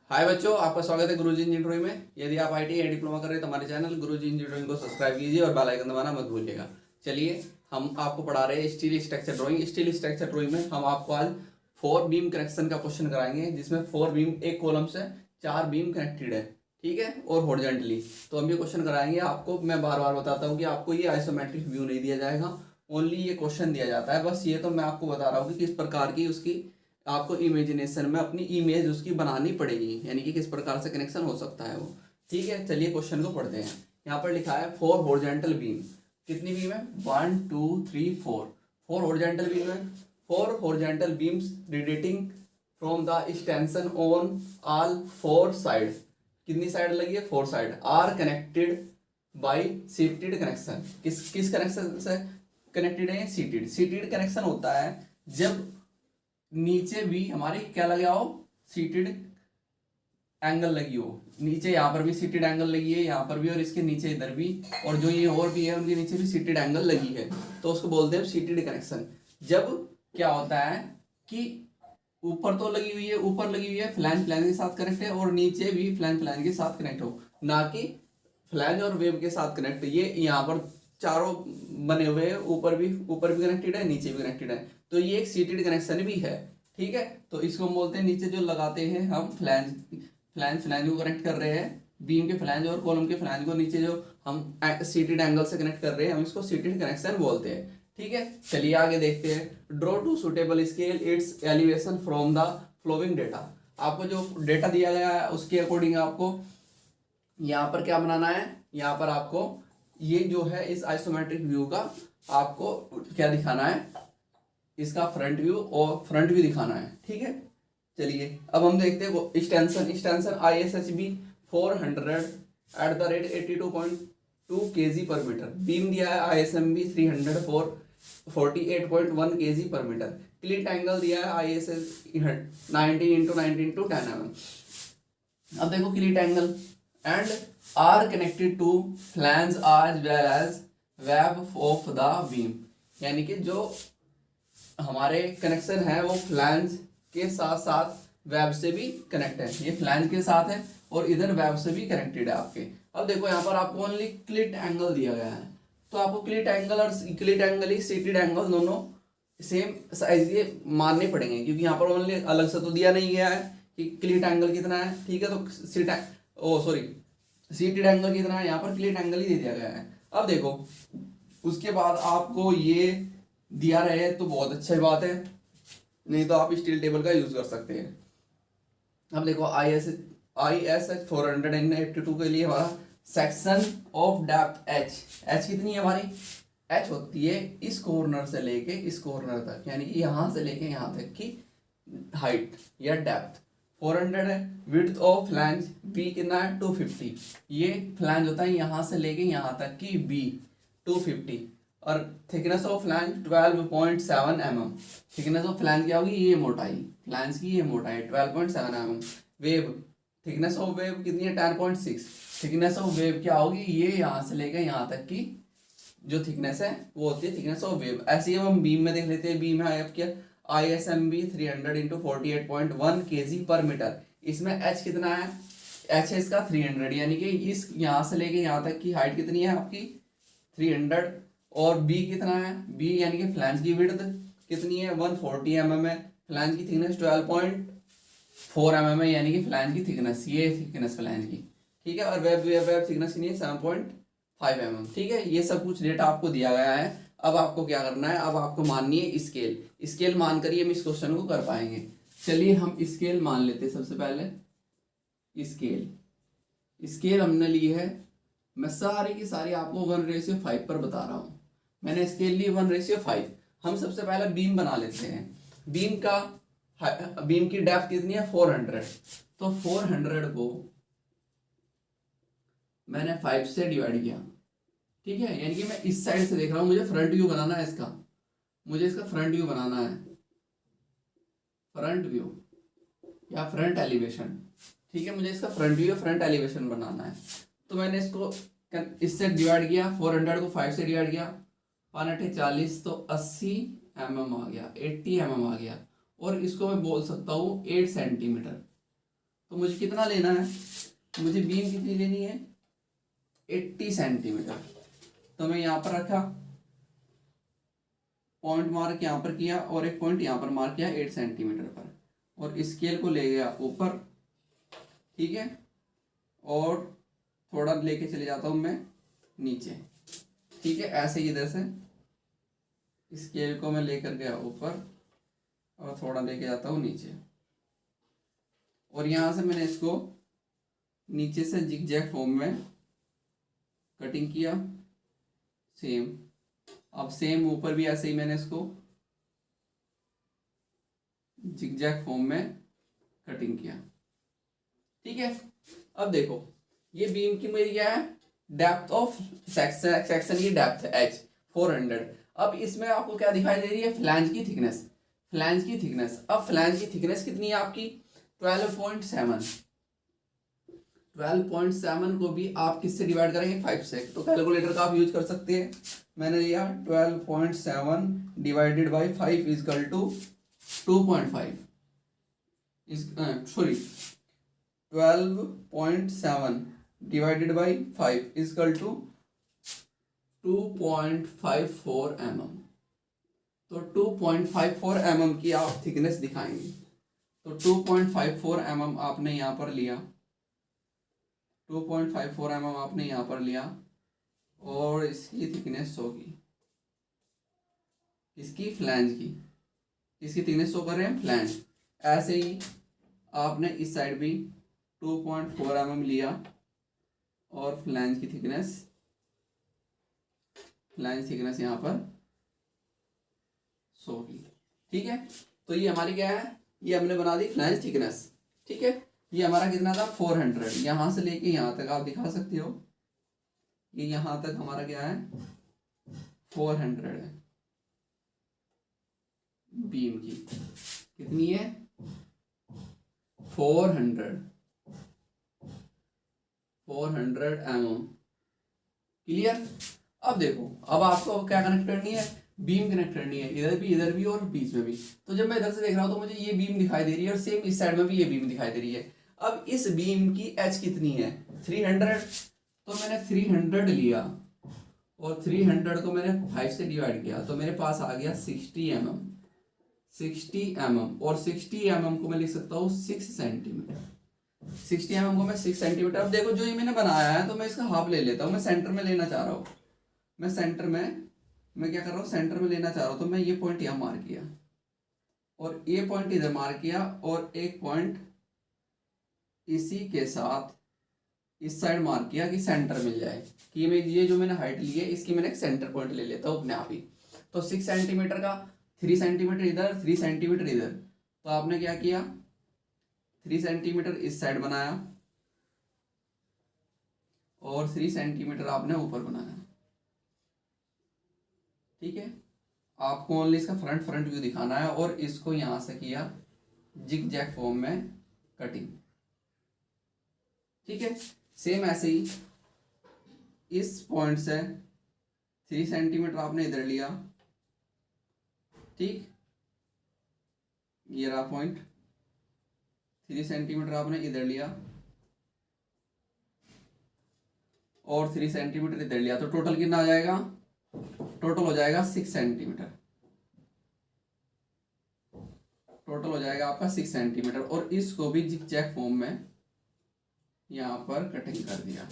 हाय बच्चों, आपका स्वागत है गुरुजी इंजीनियरिंग ड्राइंग में। यदि आप आईटीआई या डिप्लोमा कर रहे हैं तो हमारे चैनल गुरुजी इंजीनियरिंग ड्राइंग को सब्सक्राइब कीजिए और बेल आइकन दबाना मत भूलिएगा। चलिए, हम आपको पढ़ा रहे हैं steel structure drawing. Steel structure drawing में हम आपको आज 4 बीम कनेक्शन का क्वेश्चन कराएंगे, जिसमें 4 बीम एक कॉलम से 4 बीम कनेक्टेड है, ठीक है, और हॉरिजॉन्टली। तो हम ये क्वेश्चन कराएंगे आपको। मैं बार बार बताता हूँ कि आपको ये आइसोमेट्रिक व्यू नहीं दिया जाएगा, ओनली ये क्वेश्चन दिया जाता है। बस ये तो मैं आपको बता रहा हूँ कि किस प्रकार की उसकी आपको इमेजिनेशन में अपनी इमेज उसकी बनानी पड़ेगी, यानी कि किस प्रकार से कनेक्शन हो सकता है वो। ठीक है, चलिए क्वेश्चन को पढ़ते हैं। यहाँ पर लिखा है 4 हॉरिजॉन्टल बीम। कितनी बीम है? 1 2 3 4। 4 हॉरिजॉन्टल बीम है। 4 horizontal beams radiating from the extension on all 4 side. कितनी साइड लगी है? 4 side. Are connected by seated connection. किस कनेक्शन से कनेक्टेड है? सीटेड। सीटेड कनेक्शन होता है जब नीचे भी हमारी क्या लगा हो? सीटेड एंगल लगी हो। नीचे यहाँ पर भी सीटेड एंगल लगी है, यहाँ पर भी, और इसके नीचे इधर भी, और जो ये और भी है उनके नीचे भी सीटेड एंगल लगी है, तो उसको बोलते हैं सीटेड कनेक्शन। जब क्या होता है कि ऊपर तो लगी हुई है, ऊपर लगी हुई है फ्लैंज के साथ कनेक्ट है, और नीचे भी फ्लैंज के साथ कनेक्ट हो, ना कि फ्लैंज और वेव के साथ कनेक्ट। ये यहाँ पर चारों बने हुए हैं, ऊपर भी कनेक्टेड है, नीचे भी कनेक्टेड है, तो ये एक सीटेड कनेक्शन भी है। ठीक है, तो इसको हम बोलते हैं, नीचे जो लगाते हैं हम फ्लैंज को कनेक्ट कर रहे हैं, बीम के फ्लैंज और कॉलम के फ्लैंज को नीचे जो हम सीटेड एंगल से कनेक्ट कर रहे हैं, हम इसको सीटेड कनेक्शन बोलते हैं। ठीक है, चलिए आगे देखते हैं। Draw two suitable scale it's elevation from the flowing data. आपको जो डेटा दिया गया है उसके अकॉर्डिंग आपको यहाँ पर क्या बनाना है? यहाँ पर आपको ये जो है इस आइसोमेट्रिक व्यू का आपको क्या दिखाना है? इसका फ्रंट व्यू और फ्रंट व्यू दिखाना है। ठीक है, चलिए अब हम देखते हैं extension ISHB 400 at the rate 82.2 kg पर मीटर। बीम दिया है ISMB 300 फॉर 48.1 kg पर मीटर। क्लिट एंगल दिया है ISS 19 × 19 × 10 mm। अब देखो cleat angle and are connected to flange as well as web of the beam, यानी कि जो हमारे कनेक्शन है वो फ्लैंज के साथ साथ वेब से भी कनेक्ट है। ये फ्लैंज के साथ है और इधर वेब से भी कनेक्टेड है आपके। अब देखो यहाँ पर आपको ओनली क्लिट एंगल दिया गया है, तो आपको क्लिट एंगल और क्लिट एंगल ही सीटेड एंगल दोनों सेम साइज के मानने पड़ेंगे, क्योंकि यहाँ पर ओनली अलग से तो दिया नहीं गया है कि क्लिट एंगल कितना है। ठीक है, तो सीटेड एंगल कितना है, यहाँ पर क्लिट एंगल ही दे दिया गया है। अब देखो उसके बाद आपको ये दिया रहे तो बहुत अच्छी बात है, नहीं तो आप स्टील टेबल का यूज कर सकते हैं। अब देखो ISH 482 के लिए हमारा सेक्शन ऑफ डेप्थ H कितनी है हमारी? H होती है इस कॉर्नर से लेके इस कॉर्नर तक, यानी कि यहाँ से लेके यहाँ तक की हाइट या डेप्थ 400 है। विड्थ ऑफ फ्लैंज B कितना है? 250। ये फ्लैंज होता है यहाँ से लेके यहाँ तक की B 250, और thickness of flange 12.7 mm। Thickness of flange क्या होगी? ये मोटाई फ्लैंज की, ये मोटाई 12.7 mm। Wave, thickness of wave कितनी है? 10.6। थिकनेस ऑफ वेव क्या होगी? ये यहाँ से लेकर यहाँ तक की जो थिकनेस है वो होती है थिकनेस ऑफ वेव। ऐसे ही हम बीम में देख लेते हैं। बीम है आपके ISMB 300 × 48.1 kg पर मीटर। इसमें H कितना है? H है इसका 300, यानी कि इस यहाँ से लेके यहाँ तक की हाइट कितनी है आपकी? 300। और B कितना है? B यानी कि फ्लैंज की विड्थ कितनी है? 140 mm है। फ्लैंज की थिकनेस 12.4 mm है, यानी कि फ्लैंज की थिकनेस, ये थिकनेस फ्लैंज की। ठीक है, और वेब थिकनेस कितनी है? 7.5 mm। ठीक है, ये सब कुछ डेटा आपको दिया गया है। अब आपको क्या करना है? अब आपको माननी है स्केल मान करिए हम इस क्वेश्चन को कर पाएंगे। चलिए हम स्केल मान लेते हैं। सबसे पहले स्केल हमने ली है, मैं सारी की सारी आपको 1:5 पर बता रहा हूँ। मैंने स्केल ली 1:5। हम सबसे पहले बीम बना लेते हैं। बीम की डेप्थ कितनी है? 400। तो 400 को मैंने 5 से डिवाइड किया। ठीक है, यानी कि मैं इस साइड से देख रहा हूँ, मुझे फ्रंट व्यू बनाना है इसका, मुझे इसका फ्रंट व्यू बनाना है, फ्रंट व्यू या फ्रंट एलिवेशन। ठीक है, मुझे इसका फ्रंट व्यू या फ्रंट एलिवेशन बनाना है। तो मैंने इसको इससे डिवाइड किया, 400 को 5 से डिवाइड किया, 5×8 = 40, तो 80 mm आ गया, 80 mm आ गया। और इसको मैं बोल सकता हूँ 8 सेंटीमीटर। तो मुझे कितना लेना है, मुझे बीम कितनी लेनी है, 80 सेंटीमीटर। तो मैं यहाँ पर रखा, पॉइंट मार्क यहाँ पर किया और एक पॉइंट यहाँ पर मार्क किया 8 सेंटीमीटर पर, और स्केल को ले गया ऊपर, ठीक है, और थोड़ा लेके चले जाता हूँ मैं नीचे, ठीक है। ऐसे ही इधर से स्केल को मैं लेकर गया ऊपर और थोड़ा लेके जाता हूँ नीचे, और यहाँ से मैंने इसको नीचे से जिगजैग फॉर्म में कटिंग किया, सेम। अब सेम ऊपर भी ऐसे ही मैंने इसको जिगजैग फॉर्म में कटिंग किया, ठीक है। अब देखो ये बीम की मेरी क्या है, डेप्थ ऑफ सेक्शन की डेप्थ h 400। अब इसमें आपको क्या दिखाई दे रही है, फ्लैंज की थिकनेस, फ्लैंज की थिकनेस। अब फ्लैंज की थिकनेस कितनी है आपकी, 12.7। 12.7 को भी आप किससे डिवाइड करेंगे, 5 से। तो कैलकुलेटर का आप यूज कर सकते हैं। मैंने लिया 12.7 divided by 5 is equal to 2.5, sorry 12.7 divided by 5 is equal to 2.54 mm। तो 2.54 mm की आप थिकनेस दिखाएंगे। तो 2.54 mm आपने यहाँ पर लिया, 2.54 mm आपने यहाँ पर लिया, और इसकी थिकनेस होगी, इसकी फ्लैंज की, इसकी थिकनेस शो कर रहे हैं फ्लैंज। ऐसे ही आपने इस साइड भी 2.4 mm लिया और फ्लैंज की थिकनेस, फ्लैंज थिकनेस यहाँ पर शो की, ठीक है। तो ये हमारी क्या है, ये हमने बना दी फ्लैंज थिकनेस, ठीक है। ये हमारा कितना था, 400। यहाँ से लेके यहाँ तक आप दिखा सकते हो, ये यहाँ तक हमारा क्या है, 400 है बीम की। कितनी है, 400 mm। क्लियर। अब देखो, अब आपको क्या कनेक्ट करनी है, बीम कनेक्ट करनी है, इधर भी और बीच में भी। तो जब मैं इधर से देख रहा हूं तो मुझे ये बीम दिखाई दे रही है और सेम इस साइड में भी ये बीम दिखाई दे रही है। अब इस बीम की एच कितनी है, 300। तो मैंने 300 लिया और 300 को मैंने 5 से डिवाइड किया, तो मेरे पास आ गया 60 mm। 60 mm, और 60 mm को मैं लिख सकता हूँ 6 सेंटीमीटर। 60 mm को मैं 6 सेंटीमीटर। अब देखो जो ये मैंने बनाया है, तो मैं इसका हाफ ले लेता हूँ, मैं सेंटर में लेना चाह रहा हूँ। मैं सेंटर में, मैं क्या कर रहा हूँ, सेंटर में लेना चाह रहा हूँ। तो मैं ये पॉइंट यहाँ मार्क किया और ये पॉइंट इधर मार्क किया, और एक पॉइंट इसी के साथ इस साइड मार्क किया कि सेंटर मिल जाए, कि मैं ये जो मैंने हाइट ली है इसकी मैंने एक सेंटर पॉइंट ले लेता हूँ अपने आप ही। तो 6 सेंटीमीटर का 3 सेंटीमीटर इधर, 3 सेंटीमीटर इधर। तो आपने क्या किया, 3 सेंटीमीटर इस साइड बनाया और 3 सेंटीमीटर आपने ऊपर बनाया, ठीक है। आपको ओनली इसका फ्रंट व्यू दिखाना है, और इसको यहां से किया जिग जैग फॉर्म में कटिंग, ठीक है। सेम ऐसे ही इस पॉइंट से 3 सेंटीमीटर आपने इधर लिया, ठीक, ये रहा पॉइंट। 3 सेंटीमीटर आपने इधर लिया और 3 सेंटीमीटर इधर लिया, तो टोटल कितना आ जाएगा, टोटल हो जाएगा 6 सेंटीमीटर। टोटल हो जाएगा आपका 6 सेंटीमीटर, और इसको भी जिग जैग फॉर्म में यहाँ पर कटिंग कर दिया।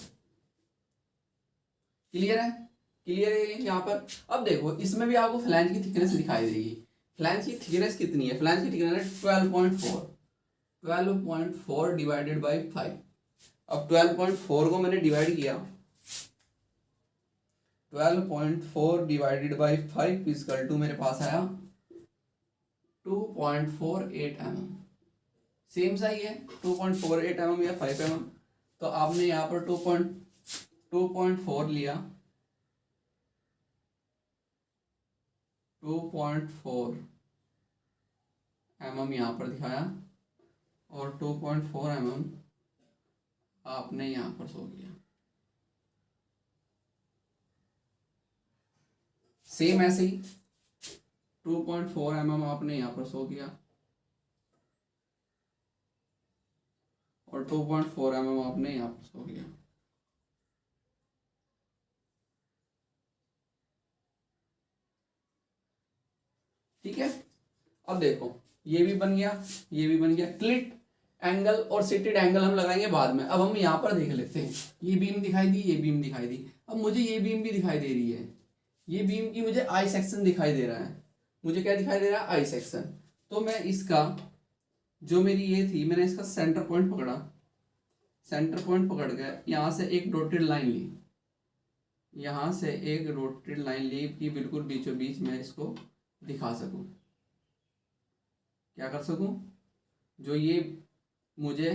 क्लियर है, क्लियर है यहाँ पर। अब देखो इसमें भी आपको फ्लैंज की थिकनेस दिखाई देगी। फ्लैंज की थिकनेस कितनी है, फ्लैंज की थिकनेस है 12.4। 12.4 डिवाइडेड बाई 5। अब 12.4 को मैंने डिवाइड किया, 12.4 डिवाइडेड बाई 5 इजकल टू मेरे पास आया 2.48 mm। सेम सा ही है, 2.48 mm या 5 mm। तो आपने यहाँ पर 2.4 लिया, 2.4 mm यहाँ पर दिखाया, और 2.4 mm आपने यहाँ पर शो किया। सेम ऐसे ही 2.4 mm आपने यहाँ पर शो किया, और 2.4 mm आपने यहाँ पर हो गया। ठीक है, अब देखो ये भी बन गया, ये भी बन गया। क्लिट एंगल और सिटेड एंगल हम लगाएंगे बाद में। अब हम यहाँ पर देख लेते हैं, ये बीम दिखाई दी, ये बीम दिखाई दी। अब मुझे ये बीम भी दिखाई दे रही है, ये बीम की मुझे आई सेक्शन दिखाई दे रहा है। मुझे क्या दिखाई दे रहा है? I section. तो मैं इसका जो मेरी ये थी, मैंने इसका सेंटर पॉइंट पकड़ा, सेंटर पॉइंट पकड़ के यहाँ से एक डॉटेड लाइन ली, यहाँ से एक डॉटेड लाइन ली कि बिल्कुल बीचों बीच मैं इसको दिखा सकूं। क्या कर सकूं? जो ये मुझे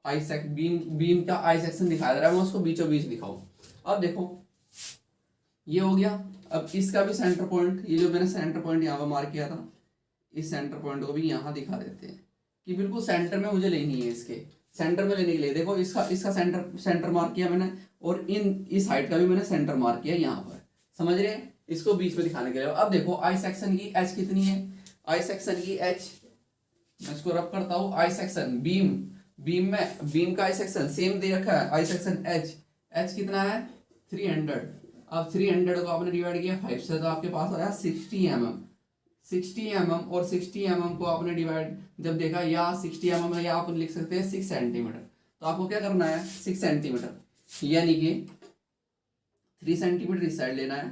बीम का आई सेक्शन दिखाई दे रहा है, मैं उसको बीचों बीच दिखाऊं। अब देखो ये हो गया। अब इसका भी सेंटर पॉइंट, ये जो मैंने सेंटर पॉइंट यहाँ पर मार्क किया था, इस सेंटर पॉइंट को भी यहाँ दिखा देते हैं कि बिल्कुल सेंटर में मुझे लेनी है। इसके सेंटर में लेने के लिए देखो इसका सेंटर मार्क किया मैंने, और इस हाइट का भी मैंने सेंटर मार्क किया यहाँ पर। समझ रहे हैं? इसको बीच में दिखाने के लिए। अब देखो आई सेक्शन की एच कितनी है? आई सेक्शन की एच, मैं इसको रब करता हूँ। आई सेक्शन बीम का आई सेक्शन सेम दे रखा है, आई सेक्शन एच कितना है? 300। अब 300 को आपने डिवाइड किया 5 से, तो आपके पास आया 60 mm। 60 mm और 60 mm को आपने डिवाइड जब देखा, या 60 mm या आप लिख सकते हैं 6 सेंटीमीटर। तो आपको क्या करना है? 6 सेंटीमीटर, यानी कि 3 सेंटीमीटर इस साइड लेना है।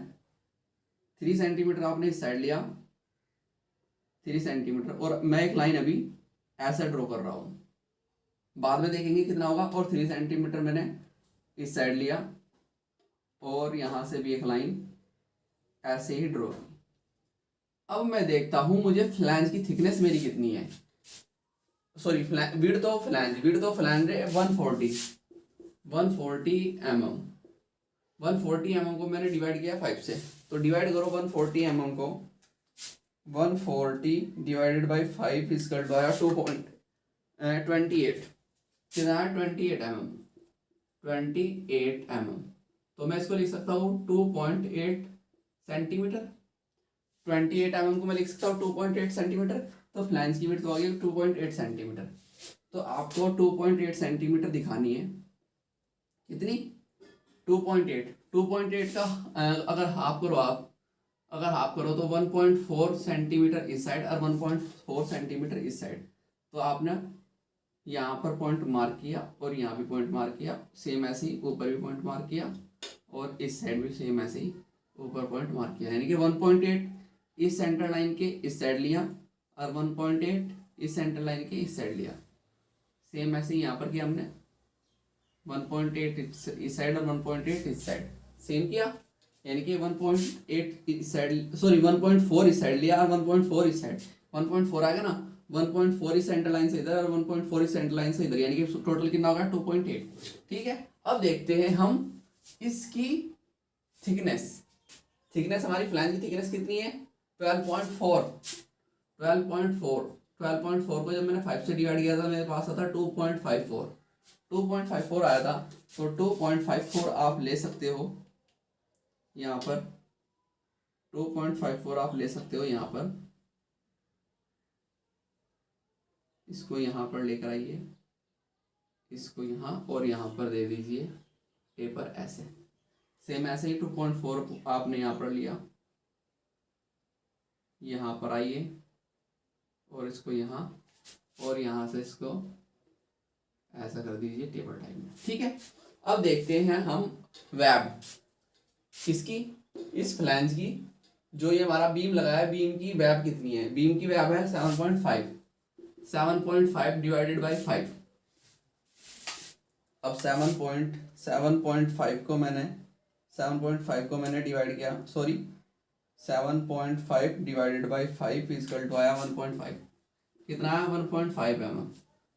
3 सेंटीमीटर आपने इस साइड लिया, 3 सेंटीमीटर। और मैं एक लाइन अभी ऐसा ड्रॉ कर रहा हूँ, बाद में देखेंगे कितना होगा। और 3 सेंटीमीटर मैंने इस साइड लिया, और यहाँ से भी एक लाइन ऐसे ही ड्रॉ की। अब मैं देखता हूँ मुझे फ्लैंज की थिकनेस मेरी कितनी है, sorry width of flange 140 mm। 140 mm को मैंने डिवाइड किया 5 से, तो डिवाइड करो 140 mm को। 140 डिवाइडेड बाई 5 इसका आया 2.28, कितना है? 28 mm। 28 mm, तो मैं इसको लिख सकता हूँ 2.8 सेंटीमीटर। 28 mm को मैं लिख सकता हूँ 2.8 सेंटीमीटर। तो फ्लैंज की विड्थ हो गई 2.8 सेंटीमीटर। तो आपको 2.8 सेंटीमीटर दिखानी है। कितनी? 2.8 का अगर हाफ करो तो 1.4 सेंटीमीटर इस साइड और 1.4 सेंटीमीटर इस साइड। तो आपने यहाँ पर पॉइंट मार्क किया और यहाँ भी पॉइंट मार्क किया, सेम ऐसे ही ऊपर भी पॉइंट मार्क किया, और इस साइड भी सेम ऐसे ही ऊपर पॉइंट मार्क किया। यानी कि 1.8 इस सेंटर लाइन के इस साइड लिया, और 1.8 इस सेंटर लाइन के इस साइड लिया। सेम ऐसे ही यहाँ पर किया हमने, 1.8 इस साइड और 1.8 इस साइड, सेम किया। यानी कि 1.8 इस साइड, सॉरी 1.4 इस साइड लिया और 1.4 इस साइड। 1.4 आ गया ना, 1.4 इस सेंटर लाइन से इधर और 1.4 इस सेंटर लाइन से इधर, यानी कि टोटल कितना होगा? 2.8। ठीक है, अब देखते हैं हम इसकी थिकनेस हमारी फ्लैंज की थिकनेस कितनी है? 12.4 को जब मैंने 5 से डिवाइड किया था, मेरे पास आता 2.54 आया था। तो 2.54 आप ले सकते हो यहाँ पर, 2.54 आप ले सकते हो यहाँ पर। इसको यहाँ पर लेकर आइए, इसको यहाँ और यहाँ पर दे दीजिए पेपर ऐसे, सेम ऐसे ही 2.4 आपने यहाँ पर लिया, यहाँ पर आइए और इसको यहाँ और यहाँ से इसको ऐसा कर दीजिए टेबल टाइप में। ठीक है, अब देखते हैं हम वेब किसकी? इस फ्लैंज की। जो ये हमारा बीम लगा है, बीम की वेब कितनी है? बीम की वेब है 7.5 डिवाइडेड बाई 5। अब 7.5 को मैंने डिवाइड किया, sorry 7.5 divided by 5 is equal to आया 1.5। कितना है? 1.5 mm।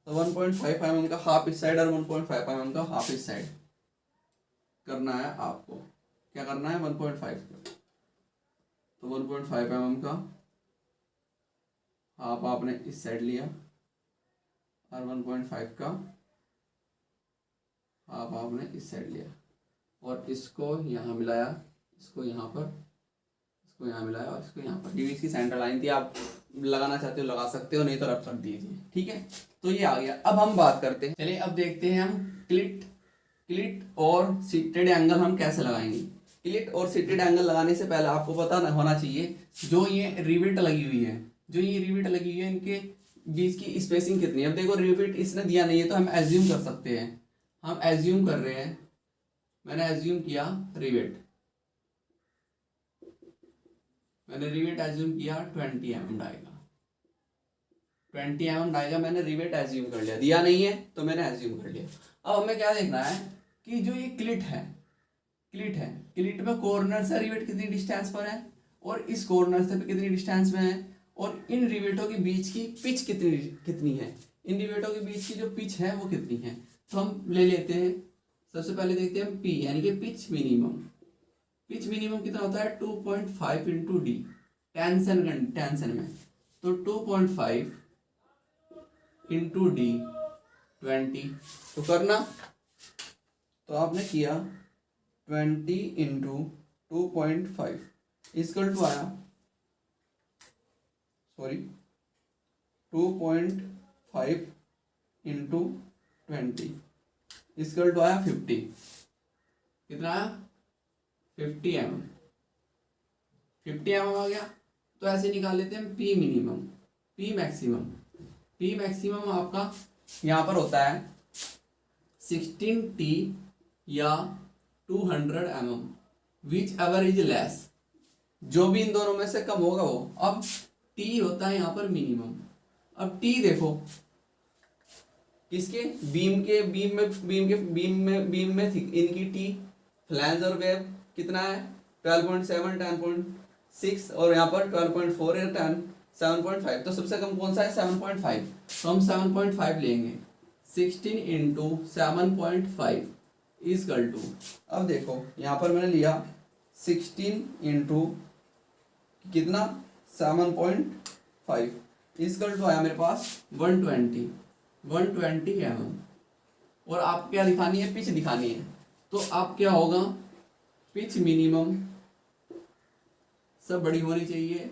तो 1.5 mm का हाफ इस साइड और 1.5 mm का हाफ इस साइड करना है आपको। क्या करना है? 1.5। तो 1.5 mm का हाफ आपने इस साइड लिया और 1.5 का हाफ आपने इस साइड लिया, और इसको यहाँ मिलाया, इसको यहाँ पर, इसको यहाँ मिलाया और इसको यहाँ पर। ये इसकी सेंटर लाइन थी, आप लगाना चाहते हो लगा सकते हो, नहीं तो रब कर दीजिए। ठीक है, तो ये आ गया। अब हम बात करते हैं, चलिए अब देखते हैं हम क्लिट और सिटेड एंगल हम कैसे लगाएंगे। क्लिट और सिटेड एंगल लगाने से पहले आपको पता होना चाहिए जो ये रिवेट लगी हुई है, इनके बीच की स्पेसिंग कितनी है। अब देखो रिवेट इसने दिया नहीं है तो हम एज्यूम कर सकते हैं, हम एज्यूम कर रहे हैं, मैंने एज्यूम किया रिवेट, एज्यूम किया 20 mm डायगा, 20 mm डायगा मैंने रिवेट एज्यूम कर लिया, दिया नहीं है तो मैंने एज्यूम कर लिया। अब हमें क्या देखना है कि जो ये क्लिट है, क्लिट में कॉर्नर से रिवेट कितनी डिस्टेंस पर है और इस कॉर्नर से कितनी डिस्टेंस में है, और इन रिवेटों के बीच की पिच कितनी है, इन रिवेटों के बीच की जो पिच है वो कितनी है। तो हम ले लेते हैं, सबसे पहले देखते हैं हम पी यानी कि पिच मिनिमम कितना होता है 2.5 इंटू डी, टेंशन में, तो 2.5 इंटू डी 20, तो करना, तो आपने किया 20 इंटू 2.5 इसकल टू आया 2.5 इंटू 20 इसकल टू आया 50, कितना आया 50 mm, 50 mm आ गया। तो ऐसे निकाल लेते हैं पी मिनिमम, पी मैक्सिमम आपका यहाँ पर होता है 16T या 200 mm, which ever is less, जो भी इन दोनों में से कम होगा वो। अब T होता है यहाँ पर मिनिमम। अब T देखो किसके बीम में थी इनकी T, फ्लैंज और वेब कितना है 12.7 10.6 और यहाँ पर 12.4 या 7.5, तो सबसे कम कौन सा है 7.5, तो हम 7.5 लेंगे, 16 इंटू 7.5 इजकल टू, अब देखो यहाँ पर मैंने लिया 16 इंटू कितना 7.5 इजकल टू आया मेरे पास 120 mm, और आप क्या दिखानी है, पिच दिखानी है, तो आप क्या होगा पिच मिनिमम सब बड़ी होनी चाहिए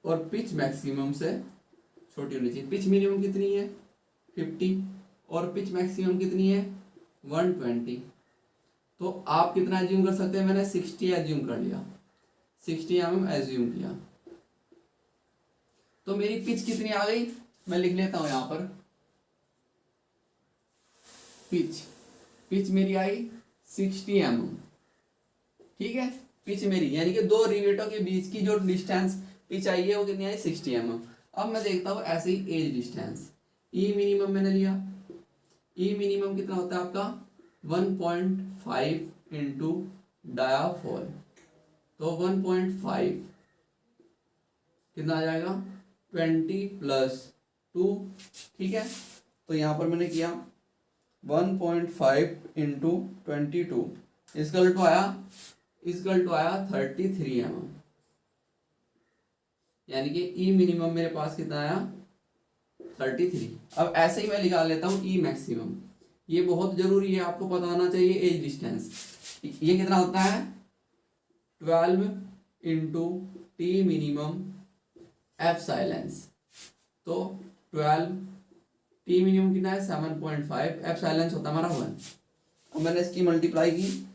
और पिच मैक्सिमम से छोटी होनी चाहिए। पिच मिनिमम कितनी है 50 और पिच मैक्सिमम कितनी है 120, तो आप कितना एज्यूम कर सकते हैं, मैंने 60 एज्यूम कर लिया, 60 mm एज्यूम किया, तो मेरी पिच कितनी आ गई, मैं लिख लेता हूं यहां पर, पिच मेरी आई 60 mm, ठीक है, पिच मेरी यानी कि दो रिवेटों के बीच की जो डिस्टेंस पिच आई है वो कितनी आई 60 mm। अब मैं देखता हूँ ऐसे ही एज डिस्टेंस, ई मिनिमम मैंने लिया, ई मिनिमम कितना होता है आपका 1.5 इंटू डायाफॉल, तो 1.5 कितना आ जाएगा 20 प्लस 2, ठीक है, तो यहाँ पर मैंने किया 1.5 इंटू 22 इसकल टू आया 33 mm, यानी कि ई मिनिमम मेरे पास कितना आया 33। अब ऐसे ही मैं निकाल लेता हूँ ई मैक्सिमम, ये बहुत जरूरी है, आपको पता होना चाहिए एज डिस्टेंस, ये कितना होता है 12 into T minimum F silence, तो 12 टी मिनिमम कितना है 7.5, एफ साइलेंस होता है हमारा 1। अब मैंने इसकी मल्टीप्लाई की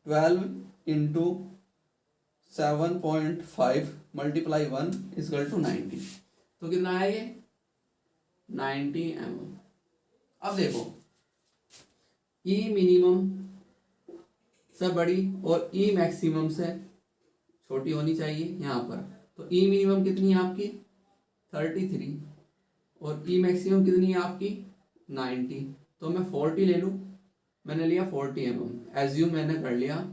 12 इंटू 7.5 मल्टीप्लाई 1 इजकल टू 90, तो कितना है ये 90 mm। अब देखो ई मिनिमम से बड़ी और ई मैक्सिमम से छोटी होनी चाहिए यहाँ पर, तो ई मिनिमम कितनी है आपकी 33 और ई मैक्सिमम कितनी है आपकी 90, तो मैं 40 ले लूँ, मैंने लिया 40 mm, एज्यूम मैंने कर लिया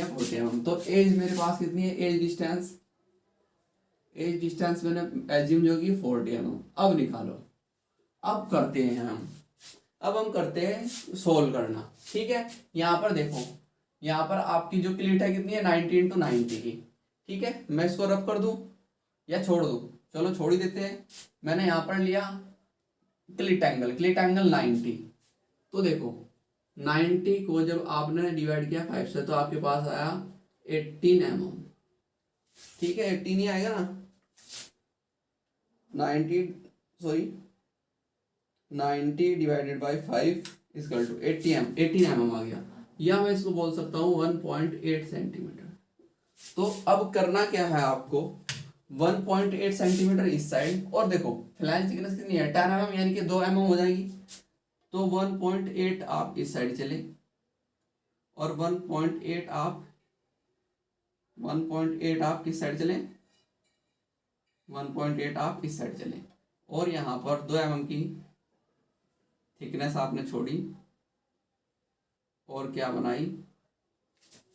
40 mm। तो एज मेरे पास कितनी है, एज डिस्टेंस मैंने एज्यूम जो की 40 mm। अब निकालो, अब करते हैं हम करते हैं सोल्व करना, ठीक है। यहाँ पर देखो, यहाँ पर आपकी जो क्लिट है कितनी है 90 इंटू 90 की, ठीक है, मैं इसको रब कर दूं या छोड़ दूं, चलो छोड़ ही देते हैं। मैंने यहाँ पर लिया क्लिट एंगल 90, तो देखो 90 को जब आपने डिवाइड किया 5 से तो आपके पास आया 18 mm, ठीक है, 80 नहीं आएगा ना, 90 divided by 5 equal to 18 mm आ गया, या मैं इसको बोल सकता हूँ 1.8 सेंटीमीटर। तो अब करना क्या है आपको, 1.8 सेंटीमीटर इस साइड, और देखो फ्लैंज थिकनेस कितनी है 10 mm, यानी कि 2 mm हो जाएगी। तो 1.8 आप इस साइड चले और 1.8 आप किस साइड चले, 1.8 आप इस साइड चले, और यहाँ पर 2 mm की थिकनेस आपने छोड़ी और क्या बनाई,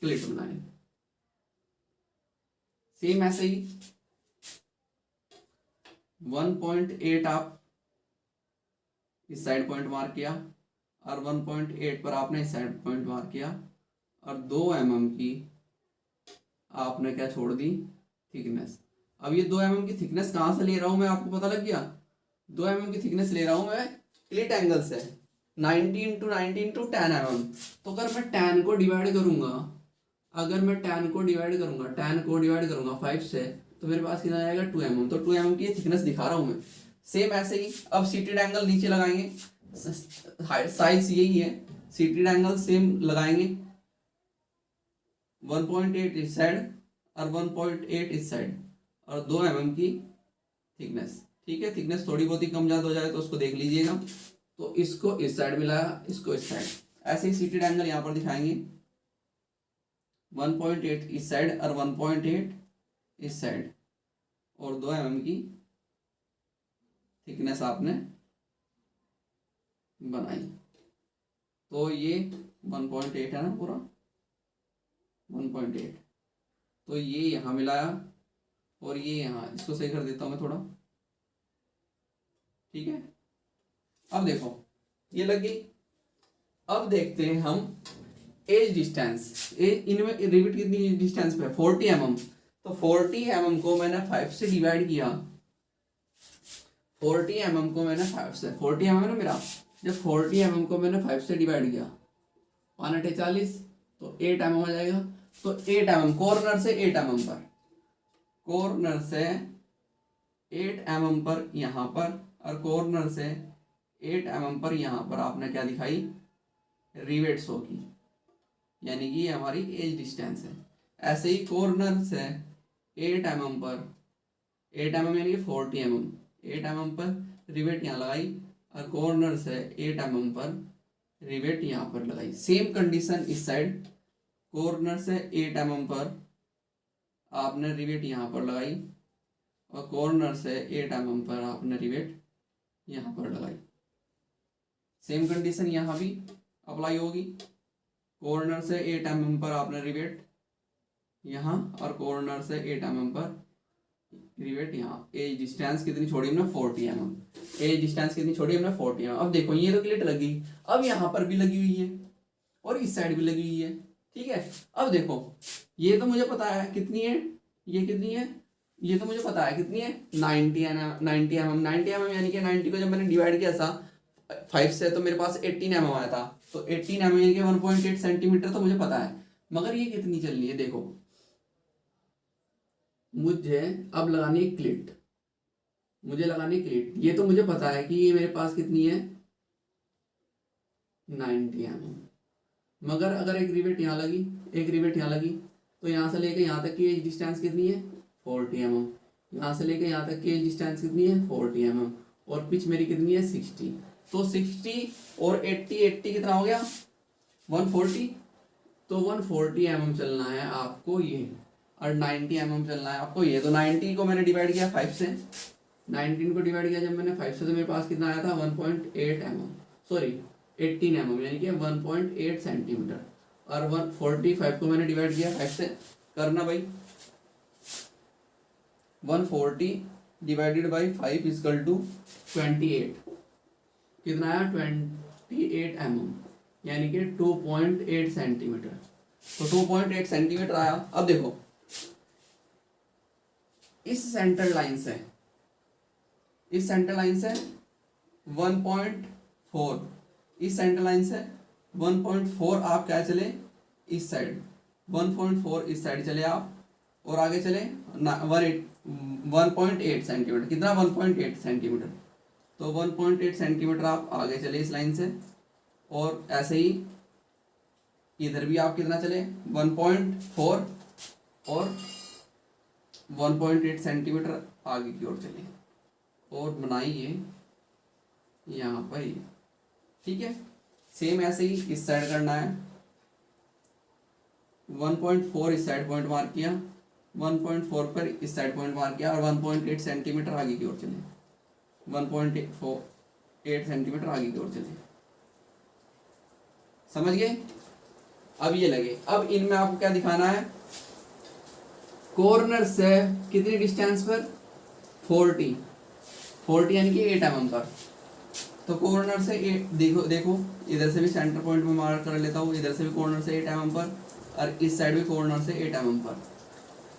क्लिट बनाई। सेम ऐसे ही 1.8 आप इस साइड पॉइंट मार्क किया और 1.8 पर आपने इस साइड पॉइंट मार्क किया, और 2 mm की आपने क्या छोड़ दी, थिकनेस। अब ये 2 mm की थिकनेस कहाँ से ले रहा हूं मैं, आपको पता लग गया। 2 mm की थिकनेस ले रहा हूं मैं क्लिट एंगल से, 90 इंटू 10 mm। तो अगर मैं 10 को डिवाइड करूंगा, 10 को डिवाइड करूंगा 5 से, तो मेरे पास कितना आएगा 2 mm। तो 2 mm की थिकनेस दिखा रहा हूं मैं। सेम ऐसे ही अब सीटेड एंगल नीचे लगाएंगे, साइज यही है, सीटेड एंगल सेम लगाएंगे, 1.8 इस साइड और 1.8 इस साइड, और 2 mm की थिकनेस। ठीक है, थिकनेस थोड़ी बहुत ही कम ज़्यादा हो जाए तो उसको देख लीजिएगा। तो इसको इस साइड मिलाया, इसको इस साइड, ऐसे ही सीटेड एंगल यहाँ पर दिखाएंगे, 1.8 इस साइड और 1.8 इस साइड, और 2 mm की थिकनेस आपने बनाई। तो ये 1.8 है ना पूरा, 1.8। तो ये यहाँ मिलाया और ये यहाँ, इसको सही कर देता हूँ मैं थोड़ा। ठीक है, अब देखो ये लग गई। अब देखते हैं हम एज डिस्टेंस, इनमें रिविट कितनी डिस्टेंस पे, 40 mm। तो 40 mm को मैंने 5 से डिवाइड किया, 40 mm को मैंने 5 से, 40 mm है ना मेरा, जब 40 mm को मैंने 5 से डिवाइड किया, 40, तो 8 mm आ जाएगा। तो 8 mm कॉर्नर से 8 mm पर, कॉर्नर से 8 mm पर यहाँ पर, और कॉर्नर से 8 mm पर यहाँ पर आपने क्या दिखाई, रिवेट शो की, यानी कि ये हमारी एज डिस्टेंस है। ऐसे ही कॉर्नर से 8 mm पर, 8 mm यानी कि 40 mm, 8 mm पर रिवेट यहाँ लगाई, और कॉर्नर से 8 mm पर रिवेट यहाँ पर लगाई। सेम कंडीशन इस साइड, कॉर्नर से 8 mm पर आपने रिवेट यहाँ पर लगाई, और कॉर्नर से 8 mm पर आपने रिवेट यहाँ पर लगाई। सेम कंडीशन यहाँ भी अप्लाई होगी, कॉर्नर से 8 mm पर आपने रिवेट यहाँ, और कॉर्नर से 8 mm पर रिवेट यहाँ। एज डिस्टेंस कितनी छोड़ी हमने, 40 mm। एज डिस्टेंस कितनी छोड़ी हमने, 40 mm। अब देखो ये तो क्लिट लगी, अब यहाँ पर भी लगी हुई है और इस साइड भी लगी हुई है। ठीक है, अब देखो ये तो मुझे पता है कितनी है, ये कितनी है, ये तो मुझे पता है कितनी है, 90 mm, यानी कि 90 को जब मैंने डिवाइड किया था 5 से, तो मेरे पास 18 mm आया था। तो 18 mm यानी कि 1.8 सेंटीमीटर तो मुझे पता है, मगर ये कितनी चलनी है, देखो मुझे अब लगानी है क्लिट, मुझे लगानी क्लिट। ये तो मुझे पता है कि ये मेरे पास कितनी है, 90 mm, मगर अगर एक रिवेट यहाँ लगी, एक रिवेट यहाँ लगी, तो यहाँ से लेकर यहाँ तक की एज डिस्टेंस कितनी है, 40 mm। यहाँ से लेकर यहाँ तक की एज डिस्टेंस कितनी है, 40 mm, और पिच मेरी कितनी है, 60। तो 60 और 80 कितना हो गया, 140। तो 140 mm चलना है आपको ये, और 90 mm चलना है आपको ये। तो 90 को मैंने डिवाइड किया 5 से, 19 को डिवाइड किया जब मैंने 5 से, तो मेरे पास कितना आया था, 1.8 mm, सॉरी 18 mm, यानी कि 1.8 सेंटीमीटर। और 145 को मैंने डिवाइड किया 5 से, करना भाई, 140 डिवाइडेड बाई 5 इक्वल टू 28, कितना आया, 28 mm, यानी कि 2.8 सेंटीमीटर। तो 2.8 सेंटीमीटर आया। अब देखो इस सेंटर लाइन से, इस सेंटर लाइन से 1.4, इस सेंटर लाइन से 1.4 आप क्या चले, इस साइड 1.4 इस साइड चले आप, और आगे चले 1.8 सेंटीमीटर, कितना 1.8 सेंटीमीटर, तो 1.8 सेंटीमीटर आप आगे चले इस लाइन से, और ऐसे ही इधर भी आप कितना चले 1.4 और 1.8 सेंटीमीटर आगे की ओर चले और बनाइए यहाँ पर ही। ठीक है, सेम ऐसे ही इस साइड करना है, 1.4 इस साइड पॉइंट मार्क किया, 1.4 पर इस साइड पॉइंट मार्क किया और 1.8 सेंटीमीटर आगे की ओर चले, 1.8 सेंटीमीटर आगे की ओर चले। समझ गए? अब ये लगे, अब इनमें आपको क्या दिखाना है, कॉर्नर से कितनी डिस्टेंस पर 40 यानी कि 8 mm पर। तो कॉर्नर से देखो इधर से भी सेंटर पॉइंट में मार्क कर लेता हूँ, इधर से भी कॉर्नर से 8 mm पर और इस साइड भी कॉर्नर से 8 mm पर।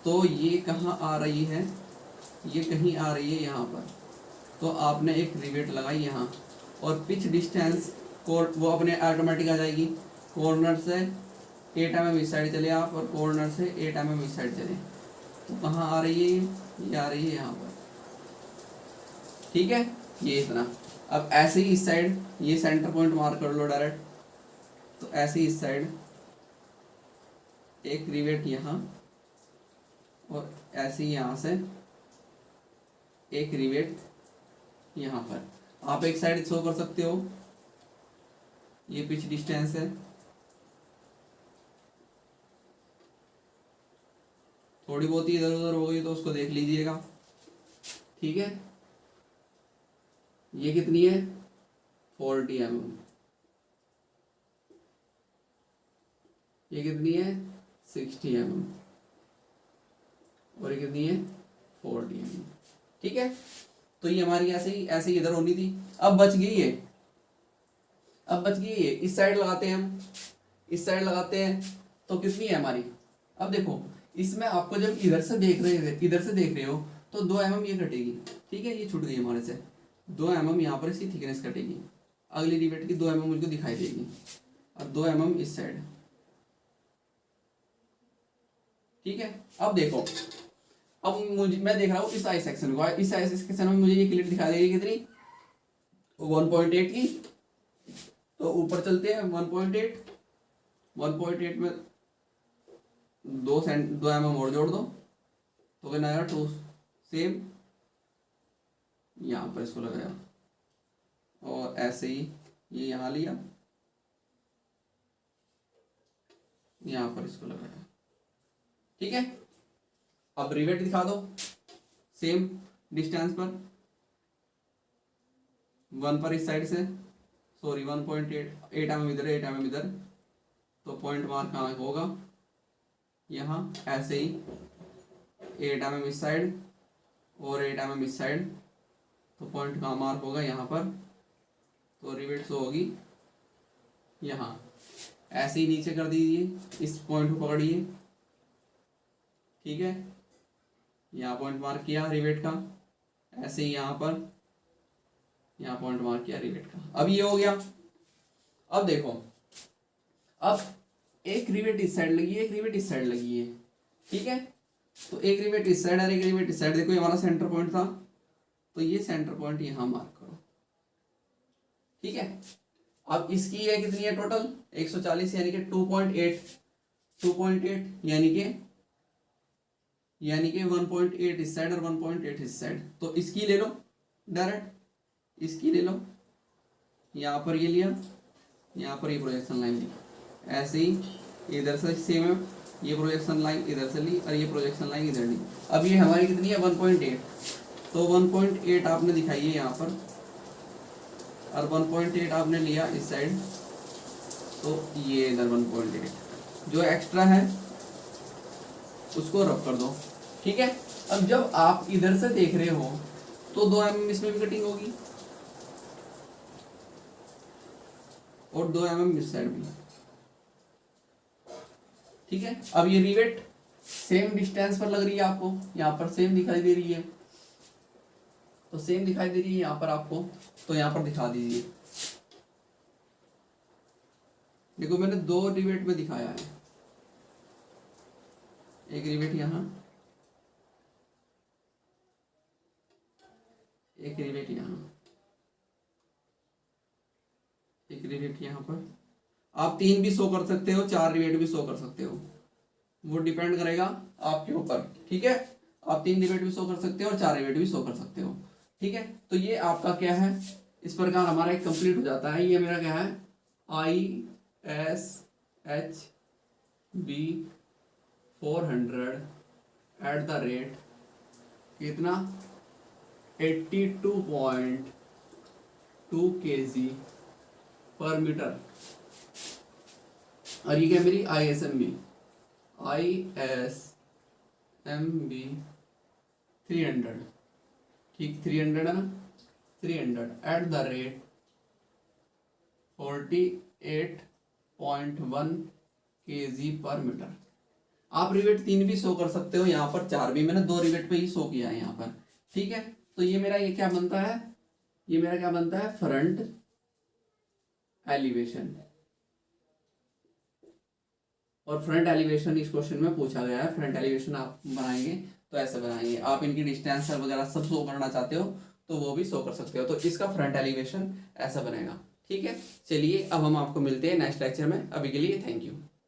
तो ये कहाँ आ रही है, ये कहीं आ रही है यहाँ पर। तो आपने एक रिवेट लगाई यहाँ और पिच डिस्टेंस वो अपने ऑटोमेटिक आ जाएगी। कॉर्नर से 8 mm इस साइड चले आप और कॉर्नर से 8 mm इस साइड चले, तो कहाँ आ रही है ये आ रही है यहाँ पर। ठीक है, ये इतना। अब ऐसे ही इस साइड ये सेंटर पॉइंट मार्क कर लो डायरेक्ट, तो ऐसे ही इस साइड एक रिवेट यहाँ और ऐसे ही यहाँ से एक रिवेट यहाँ पर। आप एक साइड शो कर सकते हो, ये पिच डिस्टेंस है, थोड़ी बहुत ही इधर उधर हो गई तो उसको देख लीजिएगा। ठीक है, ये कितनी है 40 mm, ये कितनी है 60 mm और ये कितनी है 40 mm। ठीक है, तो ये हमारी ऐसे ही इधर होनी थी। अब बच गई है, इस साइड लगाते हैं हम, इस साइड लगाते हैं तो कितनी है हमारी। अब देखो इसमें आपको जब इधर से देख रहे हो तो 2 mm ये कटेगी। ठीक है, ये छूट गई हमारे से, 2 mm यहाँ पर इसकी थिकनेस कटेगी, अगली रिवेट की 2 mm मुझको दिखाई देगी और 2 mm इस साइड। ठीक है, अब देखो, अब मैं देख रहा हूँ इस आई सेक्शन को, इस आई सेक्शन में मुझे ये क्लिप दिखाई देगी कितनी 1.8 की। तो ऊपर चलते हैं 1.8 में 2 mm और जोड़ दो तो कितना आएगा 2। सेम यहाँ पर इसको लगाया और ऐसे ही ये यहाँ लिया, यहाँ पर इसको लगाया। ठीक है, अब रिवेट दिखा दो सेम डिस्टेंस पर, 1 पर इस साइड से, सॉरी 1.8 mm इधर 8 mm इधर, तो पॉइंट मार्क कहाँ होगा यहाँ, ऐसे ही 8 mm इस साइड और 8 mm इस साइड, तो पॉइंट कहाँ मार्क होगा यहाँ पर। तो रिवेट शो होगी यहाँ, ऐसे ही नीचे कर दीजिए, इस पॉइंट को पकड़िए। ठीक है, यहाँ पॉइंट मार्क किया रिवेट का, ऐसे ही यहाँ पर यहाँ पॉइंट मार्क किया रिवेट का। अब ये हो गया। अब देखो, अब एक रिवेट इस साइड लगी है, एक रिवेट इस साइड लगी है। ठीक है, तो एक रिवेट इस साइड और एक रिवेट इस साइड। देखो ये हमारा सेंटर पॉइंट था, तो ये सेंटर पॉइंट यहाँ मार्क करो। ठीक है, अब इसकी है कितनी है टोटल 140 यानी कि 2.8 यानी कि 1.8 इस साइड और 1.8 इस साइड। तो इसकी ले लो डायरेक्ट, इसकी ले लो, यहाँ पर ये लिया, यहाँ पर ये प्रोजेक्शन लाइन ली, ऐसे ही इधर से सेम है, ये प्रोजेक्शन लाइन इधर से ली और ये प्रोजेक्शन लाइन इधर ली। अब ये हमारी कितनी है 1.8, तो 1.8 आपने दिखाई है यहाँ पर और 1.8 आपने लिया इस साइड, तो ये इधर 1.8 जो एक्स्ट्रा है उसको रब कर दो। ठीक है, अब जब आप इधर से देख रहे हो तो 2 mm इसमें भी कटिंग होगी और 2 mm इस साइड भी। ठीक है, अब ये रिवेट सेम डिस्टेंस पर लग रही है आपको, यहाँ पर सेम दिखाई दे रही है, तो सेम दिखाई दे रही है यहाँ पर आपको, तो यहाँ पर दिखा दीजिए। देखो मैंने 2 रिवेट में दिखाया है, एक रिवेट यहाँ एक रिवेट यहाँ, एक रिवेट यहाँ पर। आप 3 भी शो कर सकते हो, 4 रिवेट भी शो कर सकते हो, वो डिपेंड करेगा आपके ऊपर, ठीक है। आप 3 रिवेट भी शो कर सकते हो और 4 रिवेट भी शो कर सकते हो, ठीक है। तो ये आपका क्या है, इस प्रकार हमारा एक कंप्लीट हो जाता है। ये मेरा क्या है, ISHB 400 @ कितना 82.2 kg/मीटर। और ये क्या मेरी ISMB 300, ठीक 300 है ना, 300 @ 48.1 kg/मीटर। आप रिवेट 3 भी शो कर सकते हो, यहाँ पर 4 भी, मैंने 2 रिवेट पे ही शो किया है यहाँ पर, ठीक है। तो ये मेरा ये क्या बनता है, ये मेरा क्या बनता है, फ्रंट एलिवेशन। और फ्रंट एलिवेशन इस क्वेश्चन में पूछा गया है। फ्रंट एलिवेशन आप बनाएंगे तो ऐसे बनाएंगे। आप इनकी डिस्टेंस वगैरह सब शो करना चाहते हो तो वो भी शो कर सकते हो। तो इसका फ्रंट एलिवेशन ऐसा बनेगा, ठीक है। चलिए अब हम आपको मिलते हैं नेक्स्ट लेक्चर में। अभी के लिए थैंक यू।